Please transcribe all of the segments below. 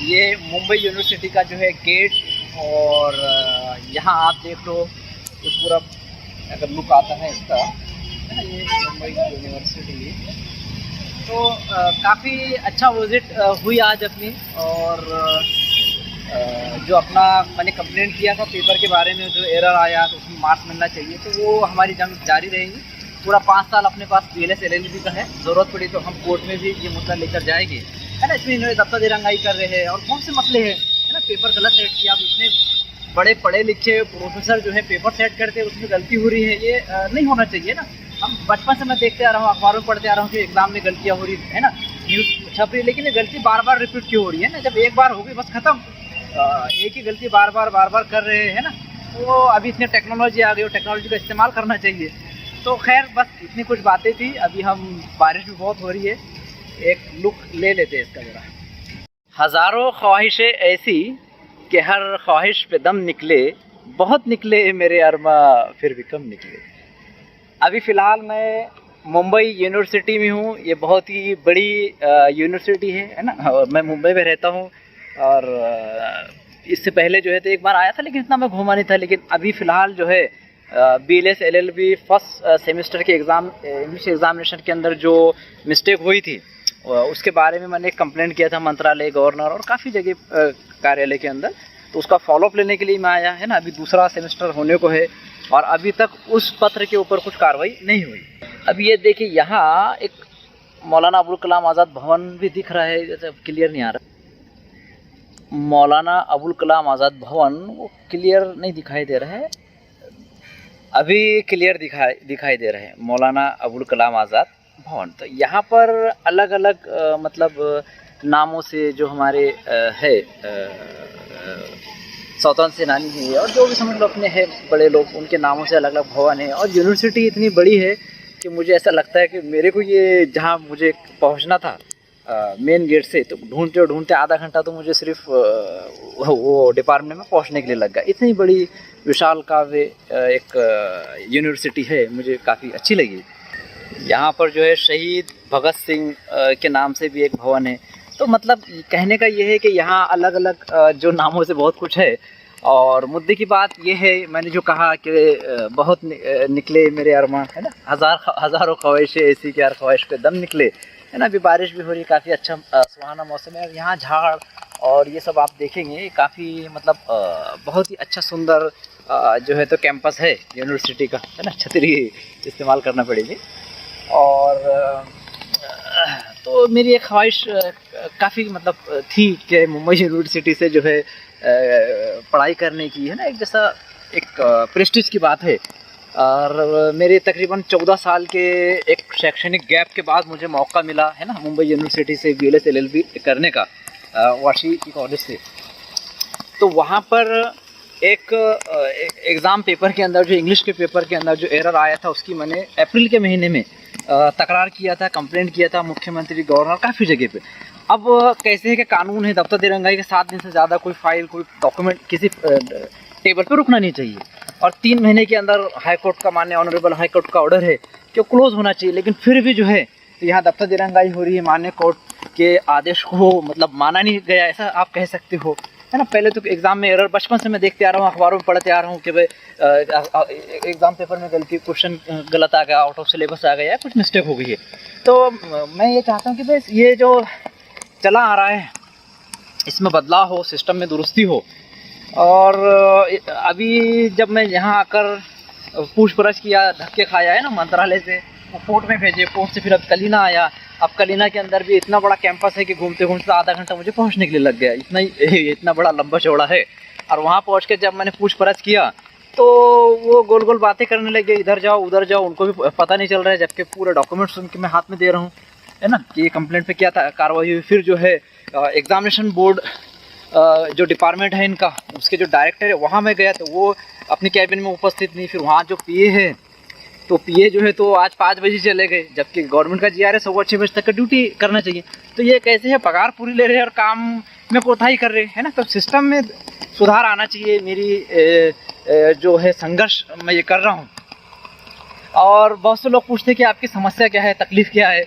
ये मुंबई यूनिवर्सिटी का जो है गेट, और यहाँ आप देख लो ये पूरा अगर लुक आता है इसका, है ना, ये मुंबई यूनिवर्सिटी। तो काफ़ी अच्छा विजिट हुई आज अपनी। और जो अपना मैंने कंप्लेंट किया था पेपर के बारे में, जो एरर आया तो उसमें मार्क्स मिलना चाहिए, तो वो हमारी जंग जारी रहेगी। पूरा 5 साल अपने पास BLS LLB का है, ज़रूरत पड़ी तो हम कोर्ट में भी ये मुद्दा लेकर जाएंगे, है ना। इसमें इन्होंने दफ्तर दिरंगाई कर रहे हैं और बहुत से मसले हैं, है ना। पेपर गलत सेट किया, अब इतने बड़े पढ़े लिखे प्रोफेसर जो है पेपर सेट करते हैं, उसमें गलती हो रही है, ये नहीं होना चाहिए ना। हम बचपन से मैं देखते आ रहा हूँ, अखबारों में पढ़ते आ रहा हूँ कि एग्ज़ाम में गलतियाँ हो रही है ना, न्यूज़ छप रही है, लेकिन ये गलती बार बार रिपीट क्यों हो रही है ना। जब एक बार हो गई बस ख़त्म, एक ही गलती बार बार कर रहे हैं ना। तो अभी इतनी टेक्नोलॉजी आ गई, टेक्नोलॉजी का इस्तेमाल करना चाहिए। तो खैर बस इतनी कुछ बातें थी। अभी हम बारिश भी बहुत हो रही है, एक लुक ले लेते हैं इसका ज़रा। हज़ारों ख्वाहिशें ऐसी कि हर ख्वाहिश पे दम निकले, बहुत निकले मेरे अरमा फिर भी कम निकले। अभी फ़िलहाल मैं मुंबई यूनिवर्सिटी में हूँ। ये बहुत ही बड़ी यूनिवर्सिटी है ना। और मैं मुंबई में रहता हूँ, और इससे पहले जो है तो एक बार आया था, लेकिन इतना मैं घूमा नहीं था। लेकिन अभी फ़िलहाल जो है BLS LLB फर्स्ट सेमेस्टर के एग्ज़ाम, इंग्लिश एग्ज़ामिनेशन के अंदर जो मिस्टेक हुई थी उसके बारे में मैंने कंप्लेंट किया था मंत्रालय, गवर्नर और काफ़ी जगह कार्यालय के अंदर। तो उसका फॉलोअप लेने के लिए मैं आया, है ना। अभी दूसरा सेमेस्टर होने को है और अभी तक उस पत्र के ऊपर कुछ कार्रवाई नहीं हुई। अभी ये देखिए, यहाँ एक मौलाना अबुल कलाम आज़ाद भवन भी दिख रहा है, जैसे क्लियर नहीं आ रहा। मौलाना अबुल कलाम आज़ाद भवन वो क्लियर नहीं दिखाई दे रहा है, अभी क्लियर दिखाई दे रहे हैं मौलाना अबुल कलाम आज़ाद भवन। तो यहाँ पर अलग अलग मतलब नामों से जो हमारे है स्वतंत्र सेनानी है और जो भी समझ लो अपने हैं बड़े लोग, उनके नामों से अलग अलग भवन है। और यूनिवर्सिटी इतनी बड़ी है कि मुझे ऐसा लगता है कि मेरे को ये जहाँ मुझे पहुँचना था मेन गेट से, तो ढूंढते आधा घंटा तो मुझे सिर्फ वो डिपार्टमेंट में पहुंचने के लिए लग गया। इतनी बड़ी विशाल काव्य एक यूनिवर्सिटी है, मुझे काफ़ी अच्छी लगी। यहाँ पर जो है शहीद भगत सिंह के नाम से भी एक भवन है। तो मतलब कहने का ये है कि यहाँ अलग अलग जो नामों से बहुत कुछ है। और मुद्दे की बात ये है, मैंने जो कहा कि बहुत निकले मेरे अरमान, है ना। हज़ारों ख्वाहिशें ऐसी कि हर ख्वाहिश पे दम निकले, है ना। अभी बारिश भी हो रही है, काफ़ी अच्छा सुहाना मौसम है। यहाँ झाड़ और ये सब आप देखेंगे, काफ़ी मतलब बहुत ही अच्छा सुंदर जो है तो कैंपस है यूनिवर्सिटी का, है ना। छतरी इस्तेमाल करना पड़ेगी। और तो मेरी एक ख्वाहिश काफ़ी मतलब थी कि मुंबई यूनिवर्सिटी से जो है पढ़ाई करने की, है ना। एक जैसा एक प्रेस्टीज की बात है। और मेरे तकरीबन 14 साल के एक शैक्षणिक गैप के बाद मुझे मौका मिला, है ना, मुंबई यूनिवर्सिटी से BLS LLB करने का, वाशी कॉलेज से। तो वहाँ पर एक एग्ज़ाम पेपर के अंदर, जो इंग्लिश के पेपर के अंदर जो एरर आया था, उसकी मैंने अप्रैल के महीने में तकरार किया था, कंप्लेंट किया था मुख्यमंत्री, गवर्नर, काफ़ी जगह पे। अब कैसे है कि कानून है, दफ्तर दिरंगाई के 7 दिन से ज़्यादा कोई फाइल, कोई डॉक्यूमेंट किसी टेबल पर रुकना नहीं चाहिए। और 3 महीने के अंदर हाई कोर्ट का, माननीय ऑनरेबल हाई कोर्ट का ऑर्डर है कि क्लोज़ होना चाहिए। लेकिन फिर भी जो है यहाँ दफ्तर दिरंगाई हो रही है, माननीय कोर्ट के आदेश को मतलब माना नहीं गया, ऐसा आप कह सकते हो, है ना। पहले तो एग्ज़ाम में एरर बचपन से मैं देखते आ रहा हूँ, अखबारों में पढ़ते आ रहा हूँ कि भाई एग्ज़ाम पेपर में गलती, क्वेश्चन गलत आ गया, आउट ऑफ सिलेबस आ गया, कुछ मिस्टेक हो गई है। तो मैं ये चाहता हूँ कि भाई ये जो चला आ रहा है इसमें बदलाव हो, सिस्टम में दुरुस्ती हो। और अभी जब मैं यहाँ आकर पूछपरछ किया, धक्के खाया, है ना, मंत्रालय से पोर्ट में भेजे, पोर्ट से फिर अब कलीना आया। अब कलीना के अंदर भी इतना बड़ा कैंपस है कि घूमते घूमते आधा घंटा मुझे पहुँचने के लिए लग गया, इतना बड़ा लंबा चौड़ा है। और वहाँ पहुँच के जब मैंने पूछपरछ किया तो वो गोल गोल बातें करने लगे, इधर जाओ उधर जाओ, उनको भी पता नहीं चल रहा है, जबकि पूरे डॉक्यूमेंट्स उनके मैं हाथ में दे रहा हूँ, है ना, कि कंप्लेंट पे क्या था कार्रवाई हुई। फिर जो है एग्ज़ामिनेशन बोर्ड जो डिपार्टमेंट है इनका, उसके जो डायरेक्टर है, वहाँ मैं गया तो वो अपने कैबिन में उपस्थित नहीं। फिर वहाँ जो PA है, तो PA जो है तो आज 5 बजे चले गए, जबकि गवर्नमेंट का GR है 6:15 बजे तक का ड्यूटी करना चाहिए। तो ये कैसे है, पगार पूरी ले रहे हैं और काम में कोताही कर रहे हैं, है ना। तो सिस्टम में सुधार आना चाहिए। मेरी जो है संघर्ष मैं ये कर रहा हूँ। और बहुत से लोग पूछते हैं कि आपकी समस्या क्या है, तकलीफ़ क्या है।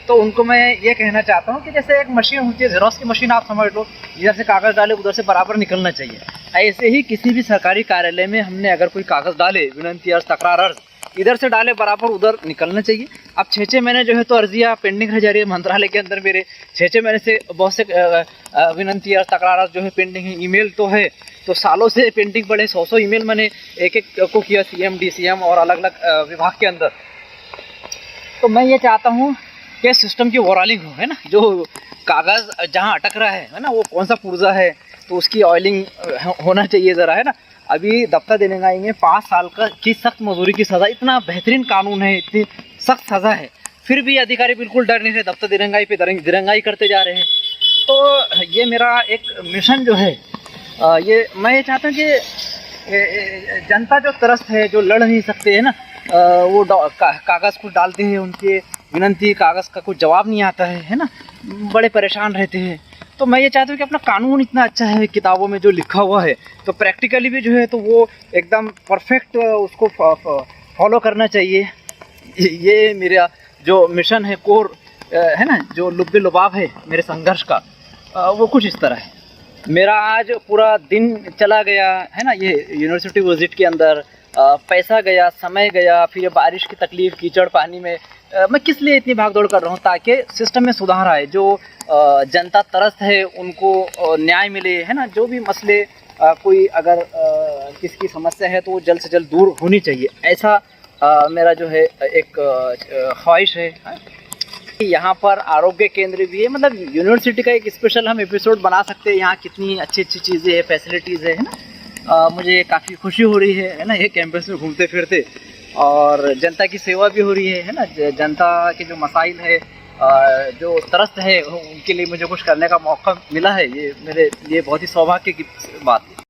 तो उनको मैं ये कहना चाहता हूँ कि जैसे एक मशीन होती है, जेरोक्स की मशीन आप समझ लो, इधर से कागज़ डाले उधर से बराबर निकलना चाहिए। ऐसे ही किसी भी सरकारी कार्यालय में हमने अगर कोई कागज़ डाले, विनंती अर्ज, तकरार अर्ज, इधर से डाले बराबर उधर निकलना चाहिए। अब 6-6 महीने जो है तो अर्जियाँ पेंडिंग रह जा रही है मंत्रालय के अंदर। मेरे 6-6 महीने से बहुत से विनंती अर्ज, तकरार अर्ज जो है पेंडिंग है। ईमेल तो है तो सालों से पेंडिंग पड़े, 100 ईमेल मैंने एक को किया, CM, DCM और अलग अलग विभाग के अंदर। तो मैं ये चाहता हूँ कि सिस्टम की ओवरऑलिंग हो, है ना, जो कागज़ जहाँ अटक रहा है ना, वो कौन सा पुर्जा है तो उसकी ऑयलिंग होना चाहिए ज़रा, है ना। अभी दफ्तर दिरंगाई में 5 साल की सख्त मजदूरी की सज़ा, इतना बेहतरीन कानून है, इतनी सख्त सज़ा है, फिर भी अधिकारी बिल्कुल डर नहीं रहे, दफ्तर दिरंगाई पे दिरंगाई करते जा रहे हैं। तो ये मेरा एक मिशन जो है, ये मैं ये चाहता हूँ कि जनता जो त्रस्त है, जो लड़ नहीं सकते है ना, वो कागज़ कुछ डालते हैं, उनके विनंती कागज़ का कुछ जवाब नहीं आता है ना, बड़े परेशान रहते हैं। तो मैं ये चाहता हूँ कि अपना कानून इतना अच्छा है किताबों में जो लिखा हुआ है, तो प्रैक्टिकली भी जो है तो वो एकदम परफेक्ट उसको फॉलो करना चाहिए। ये मेरा जो मिशन है, कोर है ना, जो लुब्बे लुबाब है मेरे संघर्ष का, वो कुछ इस तरह है। मेरा आज पूरा दिन चला गया है ना ये यूनिवर्सिटी विजिट के अंदर, पैसा गया, समय गया, फिर ये बारिश की तकलीफ़, कीचड़ पानी में, मैं किस लिए इतनी भागदौड़ कर रहा हूँ, ताकि सिस्टम में सुधार आए, जो जनता त्रस्त है उनको न्याय मिले, है ना। जो भी मसले कोई अगर किसकी समस्या है तो वो जल्द से जल्द दूर होनी चाहिए, ऐसा मेरा जो है एक ख्वाहिश है। यहाँ पर आरोग्य केंद्र भी है, मतलब यूनिवर्सिटी का एक स्पेशल हम एपिसोड बना सकते हैं। यहाँ कितनी अच्छी अच्छी चीज़ें हैं, फैसिलिटीज़ है ना। मुझे काफ़ी खुशी हो रही है ना, ये कैंपस में घूमते फिरते, और जनता की सेवा भी हो रही है ना। जनता के जो मसाइल है, जो त्रस्त है, उनके लिए मुझे कुछ करने का मौका मिला है, ये मेरे लिए बहुत ही सौभाग्य की बात है।